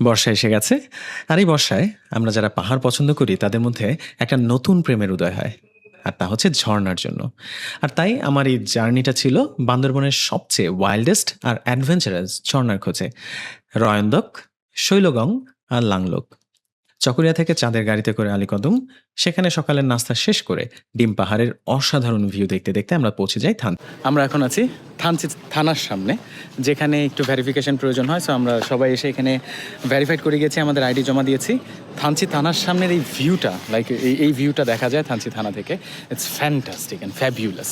বর্ষা এসে গেছে। আর এই বর্ষায় আমরা যারা পাহাড় পছন্দ করি তাদের মধ্যে একটা নতুন প্রেমের উদয় হয়। আর তা হচ্ছে ঝর্ণার জন্য। আর তাই আমার এই জার্নিটা ছিল বান্দরবনের সবচেয়ে ওয়াইল্ডেস্ট আর অ্যাডভেঞ্চারাস ঝর্ণার খোঁজে। রয়ন্দক, শৈলগং আর লাংলোক। চকরিয়া থেকে চাঁদের গাড়িতে করে আলীকদম, সেখানে সকালের নাস্তা শেষ করে ডিম পাহাড়ের অসাধারণ ভিউ দেখতে দেখতে আমরা পৌঁছে যাই আমরা এখন আছি থানচি থানার সামনে, যেখানে একটু ভেরিফিকেশন প্রয়োজন হয়। সো আমরা সবাই এসে এখানে ভেরিফাইড করে গেছি, আমাদের আইডি জমা দিয়েছি। থানচি থানার সামনের এই ভিউটা, লাইক এই ভিউটা দেখা যায় থানচি থানা থেকে। It's fantastic and fabulous.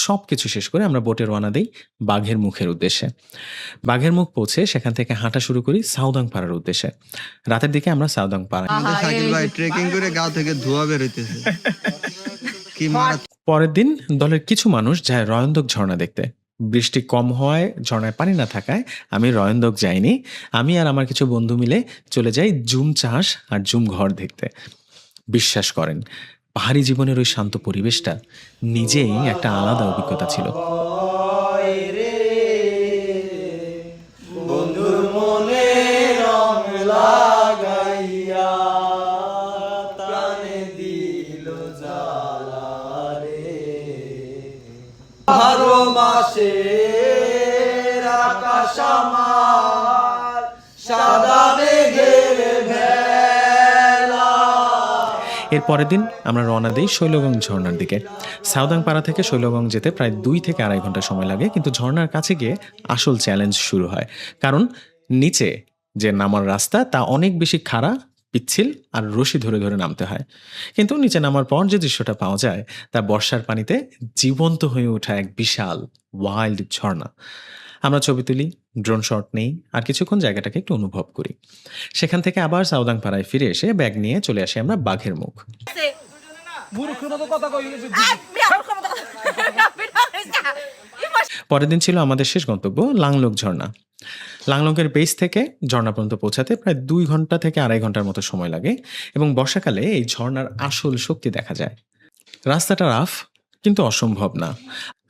সব কিছু শেষ করে আমরা বোটে রওনা দিই বাঘের মুখের উদ্দেশ্যে। বাঘের মুখ পৌঁছে সেখান থেকে হাঁটা শুরু করি সাউদাং পাড়ার উদ্দেশ্যে। রাতের দিকে আমরা সাউদাং পাড়া। শাকিল ভাই ট্রেকিং করে গাঁও থেকে ধোঁয়া বের হইতেছে। কি পরের দিন দলের কিছু মানুষ যায় রয়ন্দক ঝর্ণা দেখতে। বৃষ্টি কম হওয়ায় ঝর্ণায় পানি না থাকায় আমি রয়ন্দক যাইনি। আমি আর আমার কিছু বন্ধু মিলে চলে যাই জুম চাষ আর জুম ঘর দেখতে। বিশ্বাস করেন, পাহাড়ি জীবনের ওই শান্ত পরিবেশটা নিজেই একটা আলাদা অভিজ্ঞতা ছিল। এর পরের দিন আমরা রওনা দিই শৈলগং ঝর্ণার দিকে। সাউদাং পাড়া থেকে শৈলগং যেতে প্রায় 2 থেকে 2.5 ঘন্টা সময় লাগে, কিন্তু ঝর্ণার কাছে গিয়ে আসল চ্যালেঞ্জ শুরু হয়। কারণ নিচে যে নামার রাস্তা তা অনেক বেশি খাড়া, পিচ্ছিল আর রশি ধরে ধরে নামতে হয়। কিন্তু নিচে নামার পর যে দৃশ্যটা পাওয়া যায় তা বর্ষার পানিতে জীবন্ত হয়ে ওঠা এক বিশাল ওয়াইল্ড ঝর্ণা। আমরা ছবি তুলি, ড্রোন শট নেই, আর কিছুক্ষণ জায়গাটাকে একটু অনুভব করি। সেখান থেকে আবার সাউদাং পাড়ায় ফিরে এসে ব্যাগ নিয়ে চলে আসি আমরা বাঘের মুখ। পরের দিন ছিল আমাদের শেষ গন্তব্য লাংলোক ঝর্ণা। লাংলোকের বেস থেকে ঝর্ণা পর্যন্ত পৌঁছাতে প্রায় 2 ঘন্টা থেকে 2.5 ঘন্টার মতো সময় লাগে, এবং বর্ষাকালে এই ঝর্ণার আসল শক্তি দেখা যায়। রাস্তাটা রাফ, কিন্তু অসম্ভব না।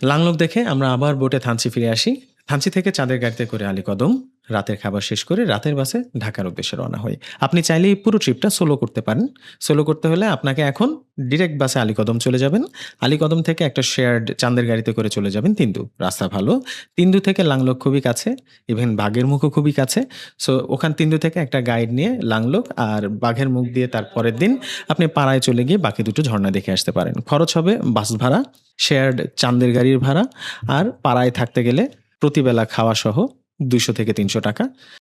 লাংলোক দেখে আমরা আবার বোটে থানচি ফিরে আসি। থানচি থেকে চাঁদের গাড়িতে করে আলীকদম, রাতের খাবার শেষ করে রাতের বাসে ঢাকার উদ্দেশ্যে রওনা হই। আপনি চাইলে এই পুরো ট্রিপটা সোলো করতে পারেন। সোলো করতে হলে আপনাকে এখন ডিরেক্ট বাসে আলীকদম চলে যাবেন। আলীকদম থেকে একটা শেয়ার্ড চাঁদের গাড়িতে করে চলে যাবেন তিন্দু। রাস্তা ভালো, তিন্দু থেকে লাংলোক খুবই কাছে, ইভেন বাঘের মুখও খুবই কাছে। সো ওখান তিন্দু থেকে একটা গাইড নিয়ে লাংলোক আর বাঘের মুখ দিয়ে তার পরের দিন আপনি পাড়ায় চলে গিয়ে বাকি দুটো ঝর্ণা দেখে আসতে পারেন। খরচ হবে বাস ভাড়া, শেয়ার্ড চাঁদের গাড়ির ভাড়া, আর পাড়ায় থাকতে গেলে প্রতিবেলা খাওয়া সহ 200 থেকে 300 টাকা।